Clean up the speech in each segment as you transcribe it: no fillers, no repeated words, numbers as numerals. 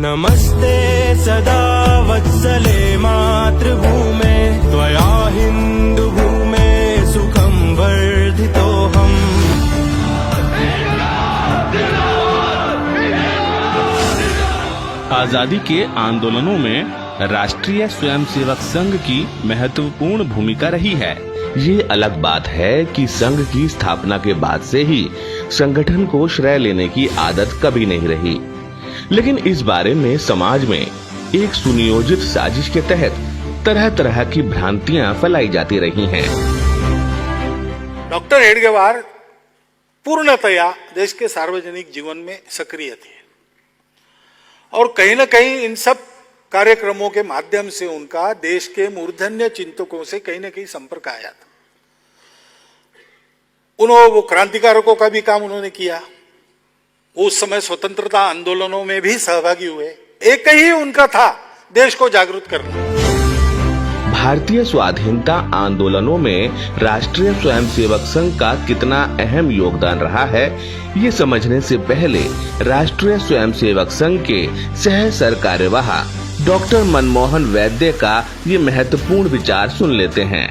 नमस्ते सदा वत्सले मातृभूमे त्वया हिंदू भूमे सुखम वर्धितोऽहम्। आजादी के आंदोलनों में राष्ट्रीय स्वयंसेवक संघ की महत्वपूर्ण भूमिका रही है। ये अलग बात है कि संघ की स्थापना के बाद से ही संगठन को श्रेय लेने की आदत कभी नहीं रही, लेकिन इस बारे में समाज में एक सुनियोजित साजिश के तहत तरह तरह की भ्रांतियां फैलाई जाती रही हैं। डॉक्टर हेडगेवार पूर्णतया देश के सार्वजनिक जीवन में सक्रिय थे और कहीं न कहीं इन सब कार्यक्रमों के माध्यम से उनका देश के मूर्धन्य चिंतकों से कहीं न कहीं संपर्क आया था। वो क्रांतिकारकों का भी काम उन्होंने किया, उस समय स्वतंत्रता आंदोलनों में भी सहभागी हुए। एक ही उनका था देश को जागरूक करना। भारतीय स्वाधीनता आंदोलनों में राष्ट्रीय स्वयंसेवक संघ का कितना अहम योगदान रहा है, ये समझने से पहले राष्ट्रीय स्वयंसेवक संघ के सह सरकार्यवाह डॉक्टर मनमोहन वैद्य का ये महत्वपूर्ण विचार सुन लेते हैं।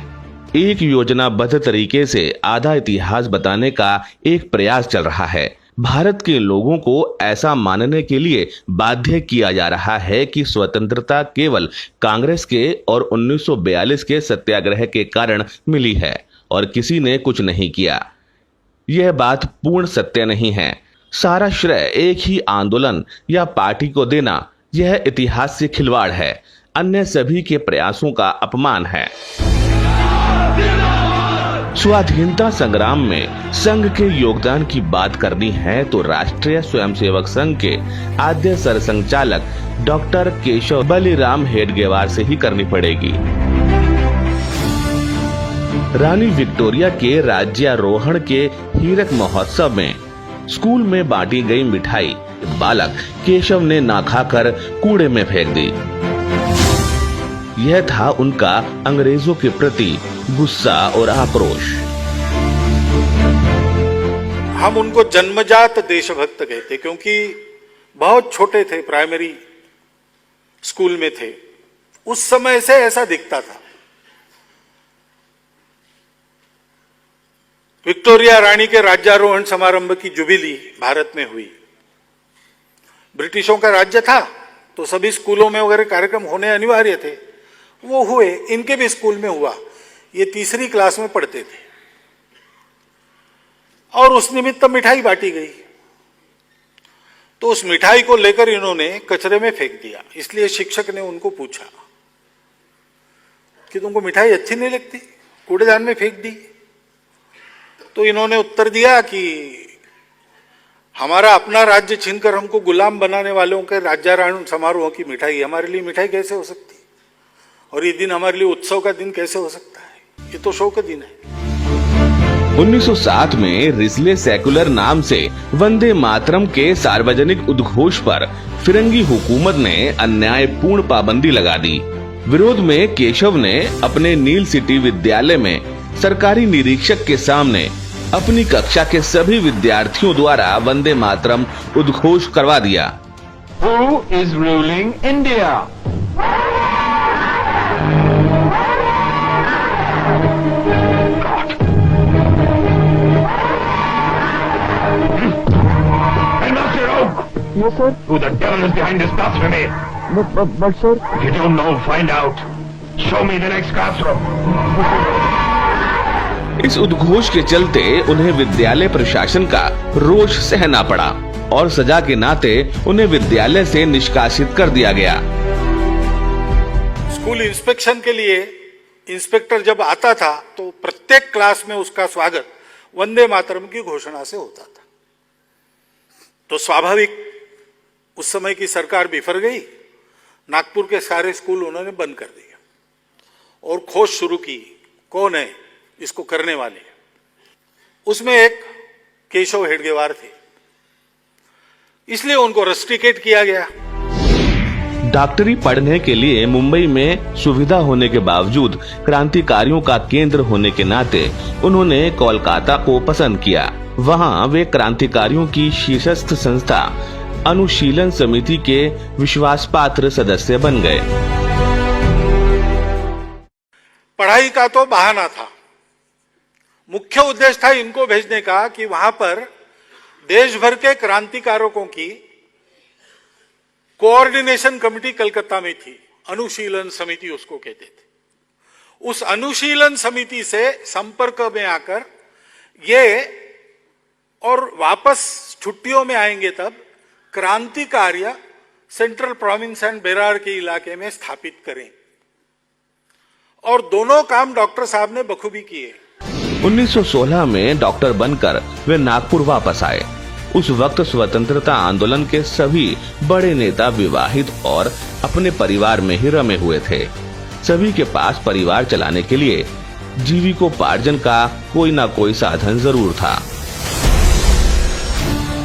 एक योजनाबद्ध तरीके से आधा इतिहास बताने का एक प्रयास चल रहा है। भारत के लोगों को ऐसा मानने के लिए बाध्य किया जा रहा है कि स्वतंत्रता केवल कांग्रेस के और 1942 के सत्याग्रह के कारण मिली है और किसी ने कुछ नहीं किया। यह बात पूर्ण सत्य नहीं है। सारा श्रेय एक ही आंदोलन या पार्टी को देना यह इतिहास से खिलवाड़ है, अन्य सभी के प्रयासों का अपमान है। स्वाधीनता संग्राम में संघ के योगदान की बात करनी है तो राष्ट्रीय स्वयंसेवक संघ के आद्य सरसंघचालक डॉक्टर केशव बलिराम हेडगेवार से ही करनी पड़ेगी। रानी विक्टोरिया के राज्यारोहण के हीरक महोत्सव में स्कूल में बांटी गई मिठाई बालक केशव ने ना खाकर कूड़े में फेंक दी। यह था उनका अंग्रेजों के प्रति गुस्सा और आक्रोश। हम उनको जन्मजात देशभक्त कहते, क्योंकि बहुत छोटे थे, प्राइमरी स्कूल में थे, उस समय से ऐसा दिखता था। विक्टोरिया रानी के राज्यारोहण समारंभ की जुबिली भारत में हुई। ब्रिटिशों का राज्य था तो सभी स्कूलों में वगैरह कार्यक्रम होने अनिवार्य थे, वो हुए। इनके भी स्कूल में हुआ। ये तीसरी क्लास में पढ़ते थे और उस निमित्त मिठाई बांटी गई, तो उस मिठाई को लेकर इन्होंने कचरे में फेंक दिया। इसलिए शिक्षक ने उनको पूछा कि तुमको मिठाई अच्छी नहीं लगती, कूड़ेदान में फेंक दी। तो इन्होंने उत्तर दिया कि हमारा अपना राज्य छीनकर हमको गुलाम बनाने वालों के राज्यारोहण समारोह की मिठाई हमारे लिए मिठाई कैसे हो सकती, और ये दिन हमारे लिए उत्सव का दिन कैसे हो सकता है, ये तो शोक का दिन है। 1907 में रिजले सेकुलर नाम से वंदे मातरम के सार्वजनिक उद्घोष पर फिरंगी हुकूमत ने अन्यायपूर्ण पाबंदी लगा दी। विरोध में केशव ने अपने नील सिटी विद्यालय में सरकारी निरीक्षक के सामने अपनी कक्षा के सभी विद्यार्थियों द्वारा वंदे मातरम उद्घोष करवा दिया। Who is ruling India? Yes, sir. Who the devil is behind this blasphemy? But sir. If you don't know, find out. Show me the next classroom. इस उद्घोष के चलते उन्हें विद्यालय प्रशासन का रोष सहना पड़ा और सजा के नाते उन्हें विद्यालय से निष्कासित कर दिया गया। स्कूल इंस्पेक्शन के लिए इंस्पेक्टर जब आता था तो प्रत्येक क्लास में उसका स्वागत वंदे मातरम की घोषणा से होता था। तो स्वाभाविक उस समय की सरकार बिफर गई, नागपुर के सारे स्कूल उन्होंने बंद कर दिया और खोज शुरू की, कौन है इसको करने वाले। उसमें एक केशव हेडगेवार थे, इसलिए उनको रस्टिकेट किया गया। डॉक्टरी पढ़ने के लिए मुंबई में सुविधा होने के बावजूद क्रांतिकारियों का केंद्र होने के नाते उन्होंने कोलकाता को पसंद किया। वहां वे क्रांतिकारियों की शीर्षस्थ संस्था अनुशीलन समिति के विश्वास पात्र सदस्य बन गए। पढ़ाई का तो बहाना था, मुख्य उद्देश्य था इनको भेजने का कि वहां पर देश भर के क्रांतिकारकों की कोऑर्डिनेशन कमेटी कलकत्ता में थी, अनुशीलन समिति उसको कहते थे। उस अनुशीलन समिति से संपर्क में आकर ये और वापस छुट्टियों में आएंगे तब क्रांति कार्य सेंट्रल प्रोविंस एंड बेरार के इलाके में स्थापित करें, और दोनों काम डॉक्टर साहब ने बखूबी किए। 1916 में डॉक्टर बनकर वे नागपुर वापस आए। उस वक्त स्वतंत्रता आंदोलन के सभी बड़े नेता विवाहित और अपने परिवार में ही रमे हुए थे। सभी के पास परिवार चलाने के लिए जीविकोपार्जन का कोई ना कोई साधन जरूर था।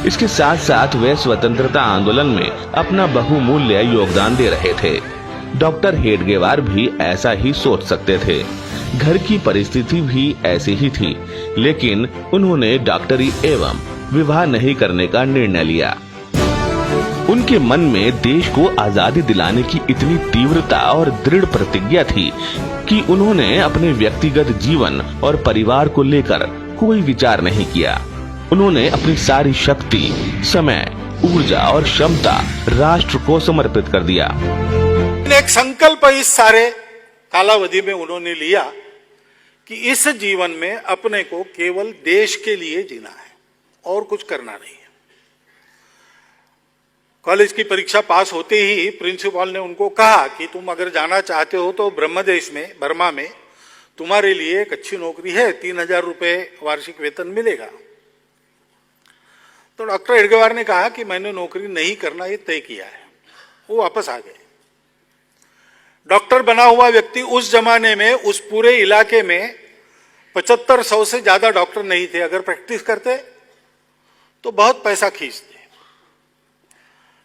इसके साथ साथ वे स्वतंत्रता आंदोलन में अपना बहुमूल्य योगदान दे रहे थे। डॉक्टर हेडगेवार भी ऐसा ही सोच सकते थे। घर की परिस्थिति भी ऐसी ही थी, लेकिन उन्होंने डॉक्टरी एवं विवाह नहीं करने का निर्णय लिया। उनके मन में देश को आजादी दिलाने की इतनी तीव्रता और दृढ़ प्रतिज्ञा थी कि उन्होंने अपने व्यक्तिगत जीवन और परिवार को लेकर कोई विचार नहीं किया। उन्होंने अपनी सारी शक्ति, समय, ऊर्जा और क्षमता राष्ट्र को समर्पित कर दिया। एक संकल्प इस सारे कालावधि में उन्होंने लिया कि इस जीवन में अपने को केवल देश के लिए जीना है और कुछ करना नहीं है। कॉलेज की परीक्षा पास होते ही प्रिंसिपल ने उनको कहा कि तुम अगर जाना चाहते हो तो ब्रह्मदेश में, बर्मा में तुम्हारे लिए एक अच्छी नौकरी है, 3000 रुपए वार्षिक वेतन मिलेगा। तो डॉक्टर हेडगेवार ने कहा कि मैंने नौकरी नहीं करना ये तय किया है। वो वापस आ गए। डॉक्टर बना हुआ व्यक्ति उस जमाने में उस पूरे इलाके में 7500 से ज्यादा डॉक्टर नहीं थे। अगर प्रैक्टिस करते तो बहुत पैसा खींचते,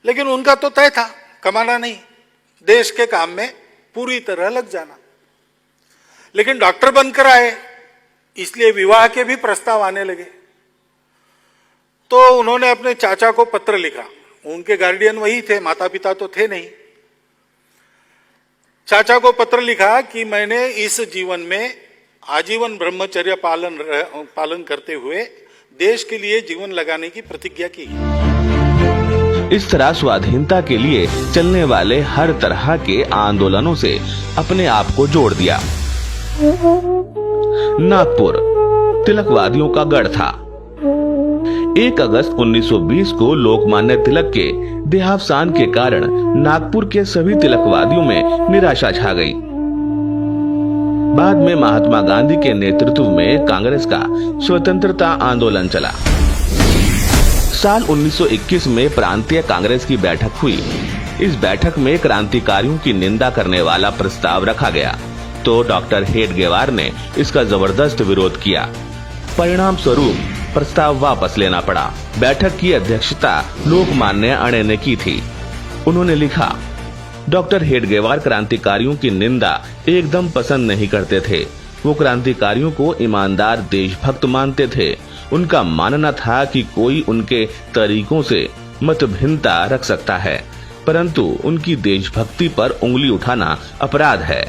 लेकिन उनका तो तय था कमाना नहीं, देश के काम में पूरी तरह लग जाना। लेकिन डॉक्टर बनकर आए, इसलिए विवाह के भी प्रस्ताव आने लगे। तो उन्होंने अपने चाचा को पत्र लिखा। उनके गार्डियन वही थे, माता पिता तो थे नहीं। चाचा को पत्र लिखा कि मैंने इस जीवन में आजीवन ब्रह्मचर्य पालन करते हुए देश के लिए जीवन लगाने की प्रतिज्ञा की। इस तरह स्वाधीनता के लिए चलने वाले हर तरह के आंदोलनों से अपने आप को जोड़ दिया। नागपुर तिलकवादियों का गढ़ था। 1 अगस्त 1920 को लोकमान्य तिलक के देहावसान के कारण नागपुर के सभी तिलकवादियों में निराशा छा गई। बाद में महात्मा गांधी के नेतृत्व में कांग्रेस का स्वतंत्रता आंदोलन चला। साल 1921 में प्रांतीय कांग्रेस की बैठक हुई। इस बैठक में क्रांतिकारियों की निंदा करने वाला प्रस्ताव रखा गया, तो डॉक्टर हेडगेवार ने इसका जबरदस्त विरोध किया। परिणाम स्वरूप प्रस्ताव वापस लेना पड़ा। बैठक की अध्यक्षता लोकमान्य अणे ने की थी। उन्होंने लिखा, डॉक्टर हेडगेवार क्रांतिकारियों की निंदा एकदम पसंद नहीं करते थे। वो क्रांतिकारियों को ईमानदार देशभक्त मानते थे। उनका मानना था कि कोई उनके तरीकों से मतभिन्नता रख सकता है, परंतु उनकी देशभक्ति पर उंगली उठाना अपराध है।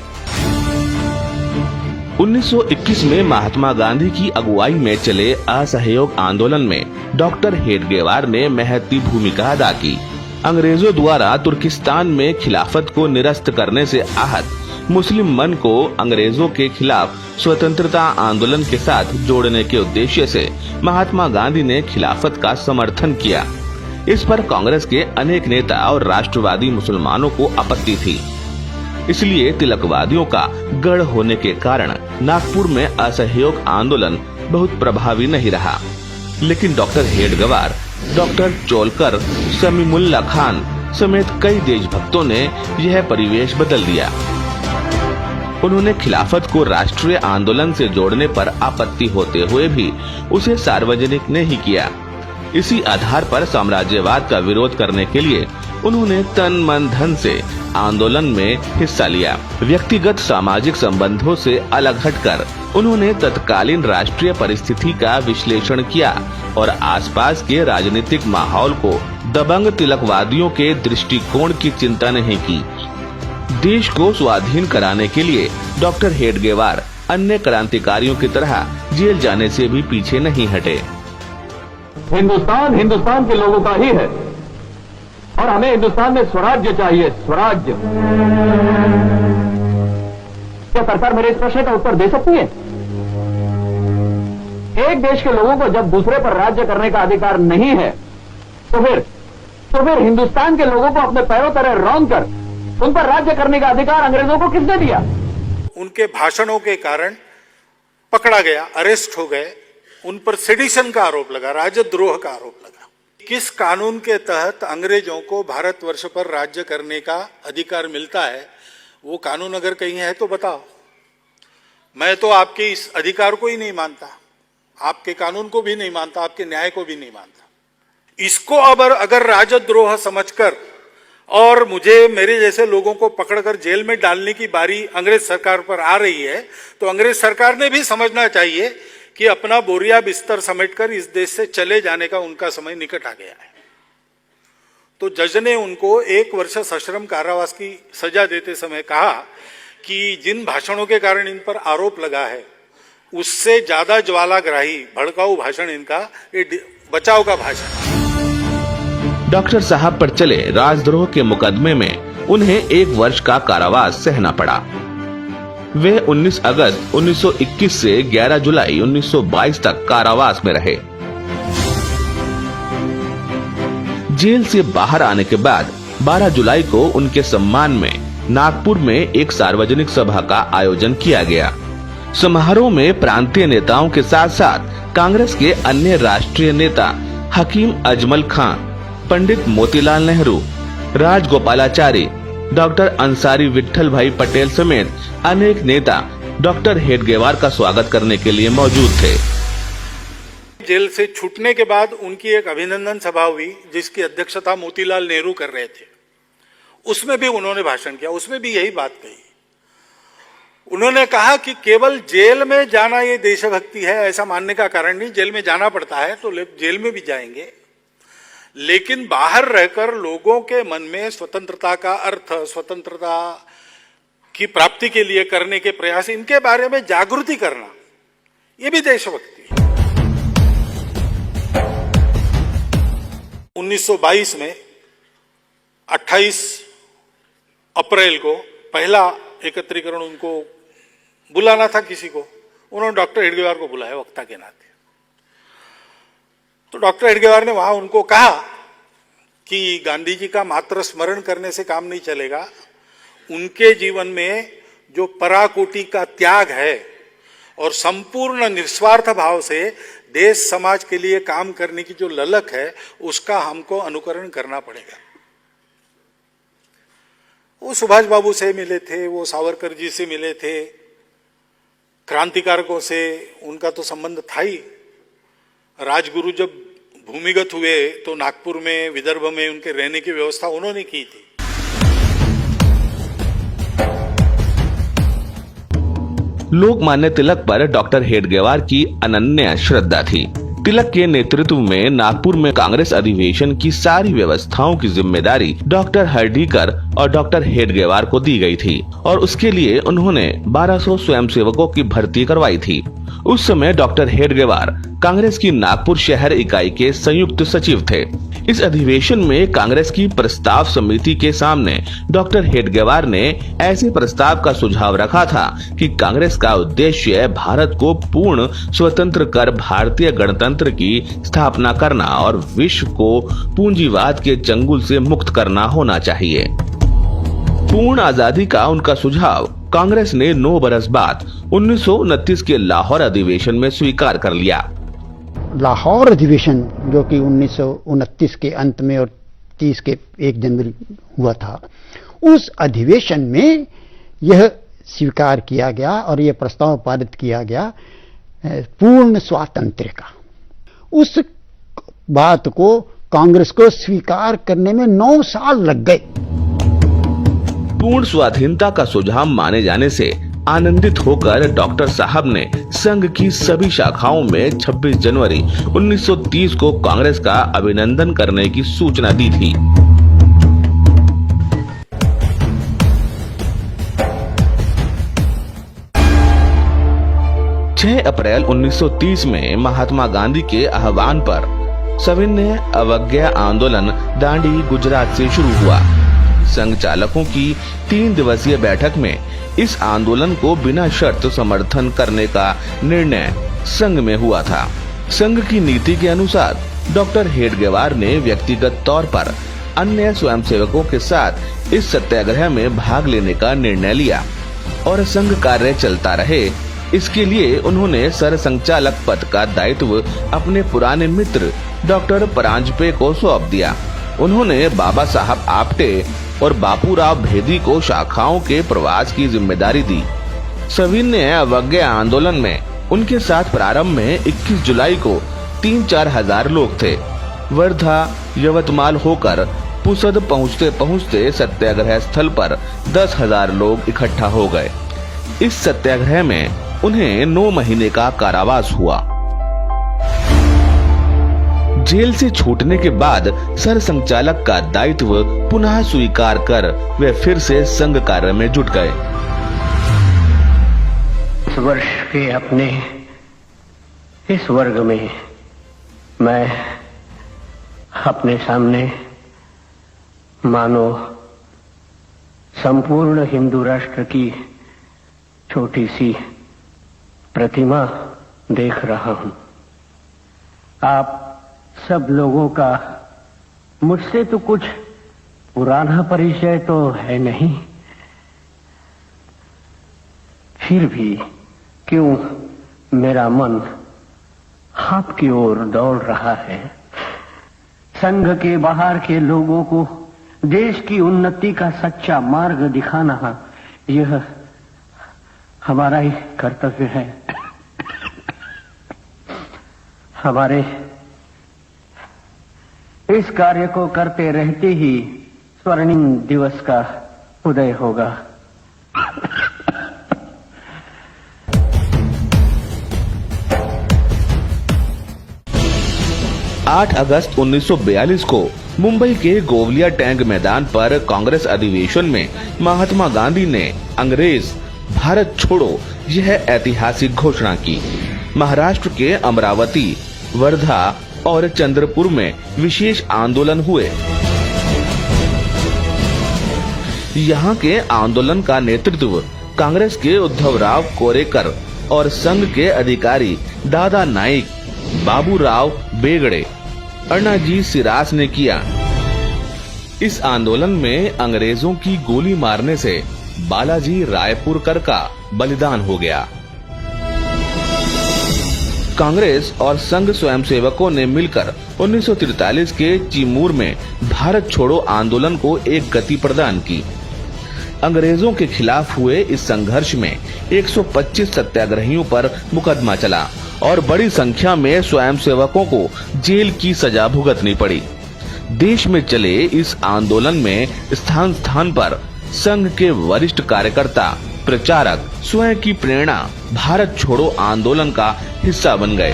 1921 में महात्मा गांधी की अगुवाई में चले असहयोग आंदोलन में डॉक्टर हेडगेवार ने महत्वपूर्ण भूमिका अदा की। अंग्रेजों द्वारा तुर्किस्तान में खिलाफत को निरस्त करने से आहत मुस्लिम मन को अंग्रेजों के खिलाफ स्वतंत्रता आंदोलन के साथ जोड़ने के उद्देश्य से महात्मा गांधी ने खिलाफत का समर्थन किया। इस पर कांग्रेस के अनेक नेता और राष्ट्रवादी मुसलमानों को आपत्ति थी। इसलिए तिलकवादियों का गढ़ होने के कारण नागपुर में असहयोग आंदोलन बहुत प्रभावी नहीं रहा। लेकिन डॉक्टर हेडगेवार, डॉक्टर चोलकर, समीमुल्ला खान समेत कई देशभक्तों ने यह परिवेश बदल दिया। उन्होंने खिलाफत को राष्ट्रीय आंदोलन से जोड़ने पर आपत्ति होते हुए भी उसे सार्वजनिक नहीं किया। इसी आधार पर साम्राज्यवाद का विरोध करने के लिए उन्होंने तन मन धन से आंदोलन में हिस्सा लिया। व्यक्तिगत सामाजिक संबंधों से अलग हटकर उन्होंने तत्कालीन राष्ट्रीय परिस्थिति का विश्लेषण किया और आसपास के राजनीतिक माहौल को दबंग तिलकवादियों के दृष्टिकोण की चिंता नहीं की। देश को स्वाधीन कराने के लिए डॉक्टर हेडगेवार अन्य क्रांतिकारियों की तरह जेल जाने से भी पीछे नहीं हटे। हिंदुस्तान हिंदुस्तान के लोगों का ही है और हमें हिंदुस्तान में स्वराज्य चाहिए, स्वराज्य। क्या सरकार मेरे इस प्रश्न का उत्तर दे सकती है? एक देश के लोगों को जब दूसरे पर राज्य करने का अधिकार नहीं है तो फिर हिंदुस्तान के लोगों को अपने पैरों तले रौंद कर उन पर राज्य करने का अधिकार अंग्रेजों को किसने दिया? उनके भाषणों के कारण पकड़ा गया, अरेस्ट हो गए, उन पर सेडिशन का आरोप लगा, राजद्रोह का आरोप लगा। किस कानून के तहत अंग्रेजों को भारतवर्ष पर राज्य करने का अधिकार मिलता है, वो कानून अगर कहीं है तो बताओ। मैं तो आपके इस अधिकार को ही नहीं मानता, आपके कानून को भी नहीं मानता, आपके न्याय को भी नहीं मानता। इसको अब अगर राजद्रोह समझकर और मुझे मेरे जैसे लोगों को पकड़कर जेल में डालने की बारी अंग्रेज सरकार पर आ रही है, तो अंग्रेज सरकार ने भी समझना चाहिए कि अपना बोरिया बिस्तर समेटकर इस देश से चले जाने का उनका समय निकट आ गया है। तो जज ने उनको 1 वर्ष सश्रम कारावास की सजा देते समय कहा कि जिन भाषणों के कारण इन पर आरोप लगा है उससे ज्यादा ज्वालाग्राही भड़काऊ भाषण इनका ये बचाव का भाषण। डॉक्टर साहब पर चले राजद्रोह के मुकदमे में उन्हें 1 वर्ष का कारावास सहना पड़ा। वे 19 अगस्त 1921 से 11 जुलाई 1922 तक कारावास में रहे। जेल से बाहर आने के बाद 12 जुलाई को उनके सम्मान में नागपुर में एक सार्वजनिक सभा का आयोजन किया गया। समारोह में प्रांतीय नेताओं के साथ साथ कांग्रेस के अन्य राष्ट्रीय नेता हकीम अजमल खां, पंडित मोतीलाल नेहरू, राजगोपालाचारी, डॉक्टर अंसारी विट्ठल भाई पटेल समेत अनेक नेता डॉक्टर हेडगेवार का स्वागत करने के लिए मौजूद थे। जेल से छूटने के बाद उनकी एक अभिनंदन सभा हुई जिसकी अध्यक्षता मोतीलाल नेहरू कर रहे थे। उसमें भी उन्होंने भाषण किया, उसमें भी यही बात कही। उन्होंने कहा कि केवल जेल में जाना ये देशभक्ति है ऐसा मानने का कारण नहीं, जेल में जाना पड़ता है तो जेल में भी जाएंगे, लेकिन बाहर रहकर लोगों के मन में स्वतंत्रता का अर्थ, स्वतंत्रता की प्राप्ति के लिए करने के प्रयास, इनके बारे में जागृति करना, ये भी देशभक्ति है। 1922 में 28 अप्रैल को पहला एकत्रीकरण उनको बुलाना था किसी को, उन्होंने डॉक्टर हेडगेवार को बुलाया वक्ता के नाते। तो डॉक्टर हेडगेवार ने वहां उनको कहा कि गांधी जी का मात्र स्मरण करने से काम नहीं चलेगा, उनके जीवन में जो पराकोटि का त्याग है और संपूर्ण निस्वार्थ भाव से देश समाज के लिए काम करने की जो ललक है उसका हमको अनुकरण करना पड़ेगा। वो सुभाष बाबू से मिले थे, वो सावरकर जी से मिले थे, क्रांतिकारकों से उनका तो संबंध था ही। राजगुरु जब भूमिगत हुए तो नागपुर में, विदर्भ में उनके रहने की व्यवस्था उन्होंने की थी। लोकमान्य तिलक पर डॉक्टर हेडगेवार की अनन्य श्रद्धा थी। तिलक के नेतृत्व में नागपुर में कांग्रेस अधिवेशन की सारी व्यवस्थाओं की जिम्मेदारी डॉक्टर हर्डीकर और डॉक्टर हेडगेवार को दी गई थी और उसके लिए उन्होंने 1200 स्वयंसेवकों की भर्ती करवाई थी। उस समय डॉक्टर हेडगेवार कांग्रेस की नागपुर शहर इकाई के संयुक्त सचिव थे। इस अधिवेशन में कांग्रेस की प्रस्ताव समिति के सामने डॉक्टर हेडगेवार ने ऐसे प्रस्ताव का सुझाव रखा था कि कांग्रेस का उद्देश्य भारत को पूर्ण स्वतंत्र कर भारतीय गणतंत्र की स्थापना करना और विश्व को पूंजीवाद के चंगुल से मुक्त करना होना चाहिए। पूर्ण आजादी का उनका सुझाव कांग्रेस ने 9 बरस बाद 1929 के लाहौर अधिवेशन में स्वीकार कर लिया। लाहौर अधिवेशन जो कि 1929 के अंत में और 30 के 1 जनवरी हुआ था, उस अधिवेशन में यह स्वीकार किया गया और यह प्रस्ताव पारित किया गया पूर्ण स्वातंत्र्य का। उस बात को कांग्रेस को स्वीकार करने में 9 साल लग गए। पूर्ण स्वाधीनता का सुझाव माने जाने से आनंदित होकर डॉक्टर साहब ने संघ की सभी शाखाओं में 26 जनवरी 1930 को कांग्रेस का अभिनंदन करने की सूचना दी थी। अप्रैल 1930 में महात्मा गांधी के आह्वान पर सविनय अवज्ञा आंदोलन दांडी गुजरात से शुरू हुआ। संघ चालकों की 3 दिवसीय बैठक में इस आंदोलन को बिना शर्त समर्थन करने का निर्णय संघ में हुआ था। संघ की नीति के अनुसार डॉक्टर हेडगेवार ने व्यक्तिगत तौर पर अन्य स्वयंसेवकों के साथ इस सत्याग्रह में भाग लेने का निर्णय लिया और संघ कार्य चलता रहे, इसके लिए उन्होंने सरसंघचालक पद का दायित्व अपने पुराने मित्र डॉक्टर परांजपे को सौंप दिया। उन्होंने बाबा साहब आपटे और बापूराव भेदी को शाखाओं के प्रवास की जिम्मेदारी दी। सविनय अवज्ञा आंदोलन में उनके साथ प्रारंभ में 21 जुलाई को 3-4 हजार लोग थे। वर्धा यवतमाल होकर पुसद पहुँचते पहुँचते सत्याग्रह स्थल पर 10,000 लोग इकट्ठा हो गए। इस सत्याग्रह में उन्हें 9 महीने का कारावास हुआ। जेल से छूटने के बाद सरसंघचालक का दायित्व पुनः स्वीकार कर वे फिर से संघ कार्य में जुट गए। इस वर्ष के अपने इस वर्ग में मैं अपने सामने मानो संपूर्ण हिंदू राष्ट्र की छोटी सी प्रतिमा देख रहा हूं। आप सब लोगों का मुझसे तो कुछ पुराना परिचय तो है नहीं, फिर भी क्यों मेरा मन आपकी ओर दौड़ रहा है। संघ के बाहर के लोगों को देश की उन्नति का सच्चा मार्ग दिखाना यह हमारा ही कर्तव्य है। हमारे इस कार्य को करते रहते ही स्वर्णिम दिवस का उदय होगा। 8 अगस्त 1942 को मुंबई के गोवलिया टैंक मैदान पर कांग्रेस अधिवेशन में महात्मा गांधी ने अंग्रेज भारत छोड़ो यह ऐतिहासिक घोषणा की। महाराष्ट्र के अमरावती, वर्धा और चंद्रपुर में विशेष आंदोलन हुए। यहाँ के आंदोलन का नेतृत्व कांग्रेस के उद्धवराव कोरेकर और संघ के अधिकारी दादा नाइक, बाबूराव बेगड़े, अण्णाजी सिरास ने किया। इस आंदोलन में अंग्रेजों की गोली मारने से बालाजी रायपुरकर का बलिदान हो गया। कांग्रेस और संघ स्वयंसेवकों ने मिलकर 1943 के चिमूर में भारत छोड़ो आंदोलन को एक गति प्रदान की। अंग्रेजों के खिलाफ हुए इस संघर्ष में 125 सत्याग्रहियों पर मुकदमा चला और बड़ी संख्या में स्वयंसेवकों को जेल की सजा भुगतनी पड़ी। देश में चले इस आंदोलन में स्थान स्थान पर संघ के वरिष्ठ कार्यकर्ता, प्रचारक स्वयं की प्रेरणा भारत छोड़ो आंदोलन का हिस्सा बन गए।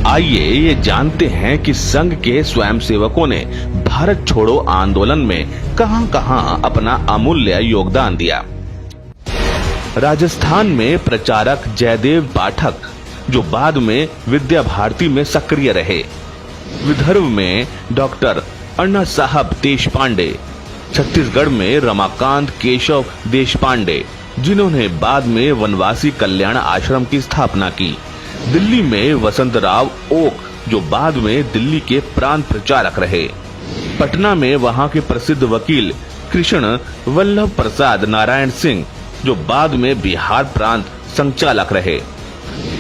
आइए ये जानते हैं कि संघ के स्वयंसेवकों ने भारत छोड़ो आंदोलन में कहां-कहां अपना अमूल्य योगदान दिया। राजस्थान में प्रचारक जयदेव पाठक, जो बाद में विद्या भारती में सक्रिय रहे। विदर्भ में डॉक्टर अन्ना साहब देशपांडे, छत्तीसगढ़ में रमाकांत केशव देशपांडे, जिन्होंने बाद में वनवासी कल्याण आश्रम की स्थापना की। दिल्ली में वसंतराव ओक, जो बाद में दिल्ली के प्रांत प्रचारक रहे। पटना में वहां के प्रसिद्ध वकील कृष्ण वल्लभ प्रसाद नारायण सिंह, जो बाद में बिहार प्रांत संचालक रहे।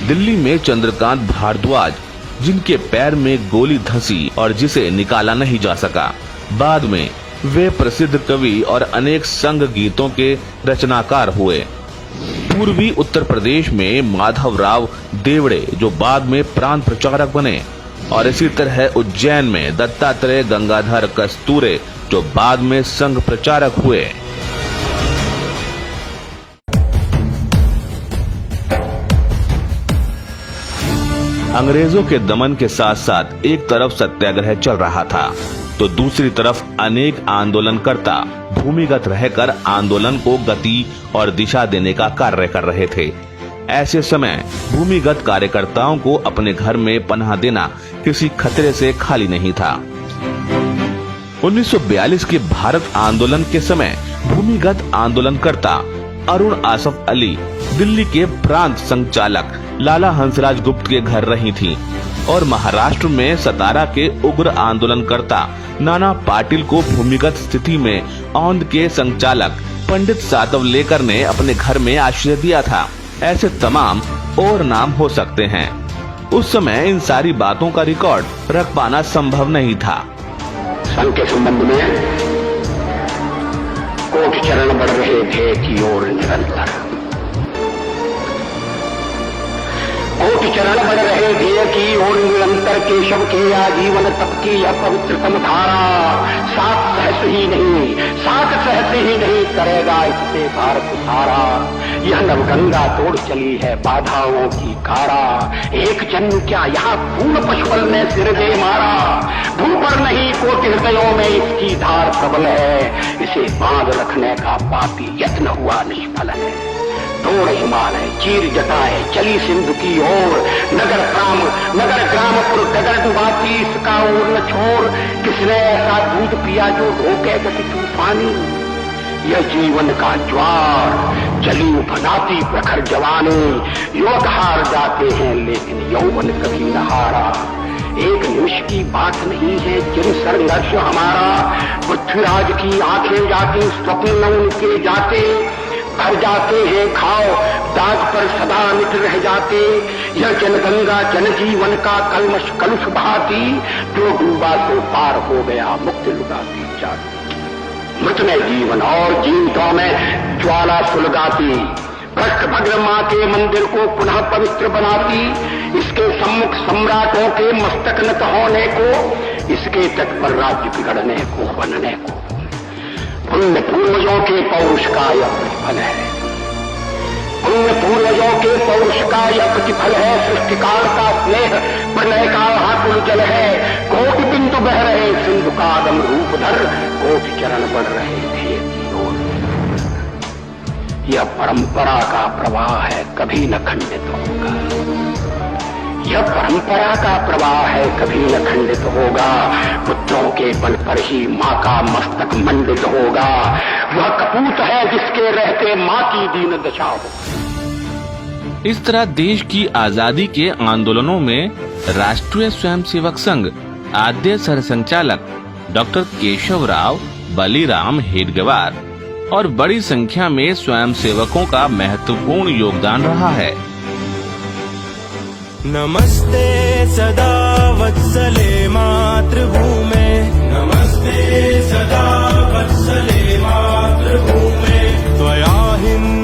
दिल्ली में चंद्रकांत भारद्वाज, जिनके पैर में गोली धंसी और जिसे निकाला नहीं जा सका। बाद में वे प्रसिद्ध कवि और अनेक संघ गीतों के रचनाकार हुए। पूर्वी उत्तर प्रदेश में माधवराव देवड़े, जो बाद में प्रांत प्रचारक बने। और इसी तरह उज्जैन में दत्तात्रेय गंगाधर कस्तूरे, जो बाद में संघ प्रचारक हुए। अंग्रेजों के दमन के साथ साथ एक तरफ सत्याग्रह चल रहा था तो दूसरी तरफ अनेक आंदोलनकर्ता भूमिगत रहकर आंदोलन को गति और दिशा देने का कार्य कर रहे थे। ऐसे समय भूमिगत कार्यकर्ताओं को अपने घर में पनाह देना किसी खतरे से खाली नहीं था। 1942 के भारत आंदोलन के समय भूमिगत आंदोलनकर्ता अरुण आसफ अली दिल्ली के प्रांत संचालक लाला हंसराज गुप्त के घर रही थी और महाराष्ट्र में सतारा के उग्र आंदोलनकर्ता नाना पाटिल को भूमिगत स्थिति में औंध के संचालक पंडित सातवलेकर ने अपने घर में आश्रय दिया था। ऐसे तमाम और नाम हो सकते हैं। उस समय इन सारी बातों का रिकॉर्ड रख पाना संभव नहीं था। संघ के संबंध में कोट चरण बढ़ रहे थे की ओर निरंतर, कोट चरण बढ़ रहे थे की ओर निरंतर, केशव के आजीवन तप की यह पवित्रतम धारा, सात सहस ही नहीं करेगा इससे भारत सारा। यह नवगंगा तोड़ चली है बाधाओं की कारा, एक जन्म क्या यहाँ फूल पशुबल ने सिर दे मारा, ढूंढ नहीं कोटि हृदयों में इसकी धार प्रबल है, इसे बांध रखने का पापी यत्न हुआ निष्फल है। तोड़ हिमालय चीर जटाए चली सिंधु की ओर, नगर ग्रामपुर डगर डुबाती इसका ओर न छोड़, किसने ऐसा दूध पिया जो रोके गति तूफानी, यह जीवन का ज्वार चली बनाती प्रखर जवानी, युवक हार जाते हैं लेकिन यौवन कभी न हारा। एक निमिष की बात नहीं है जिन संघर्ष हमारा, पृथ्वीराज की आंखें जाती स्वप्न न उनके जाते, भर जाते हैं खाओ दाग पर सदा मिट रह जाते, यह जनगंगा जनजीवन का कलमश कलुष बहाती, जो डूबा तो पार हो गया मुक्त लुगाती जाती, मृत में जीवन और जीवितों में ज्वाला सुलगाती, भ्रष्ट भद्र माँ के मंदिर को पुनः पवित्र बनाती, इसके सम्मुख सम्राटों के मस्तक नत होने को, इसके तट पर राज्य बिगड़ने को बनने को, पुण्य पूर्वजों के पौरुष का यह प्रतिफल है, पुण्य पूर्वजों के पौरुष का यह प्रतिफल है, सृष्टिकाल का स्नेह प्रलय का हाकुल जल है, कोटि बिंदु बह रहे सिंधु का आगम रूप धर, कोटि चरण बढ़ रहे थे की ओर। यह परंपरा का प्रवाह है कभी न खंडित होगा, यह परंपरा का प्रवाह है कभी न खंडित होगा, पुत्रों के बल पर ही माँ का मस्तक मंडित होगा, वह कपूत है जिसके रहते माँ की दीन दशा हो। इस तरह देश की आजादी के आंदोलनों में राष्ट्रीय स्वयंसेवक संघ आद्य सरसंचालक डॉक्टर केशवराव बलिराम हेडगेवार और बड़ी संख्या में स्वयंसेवकों का महत्वपूर्ण योगदान रहा है। नमस्ते सदा वत्सले मातृभूमे, नमस्ते सदा वत्सले मातृभूमे, त्वया हिंद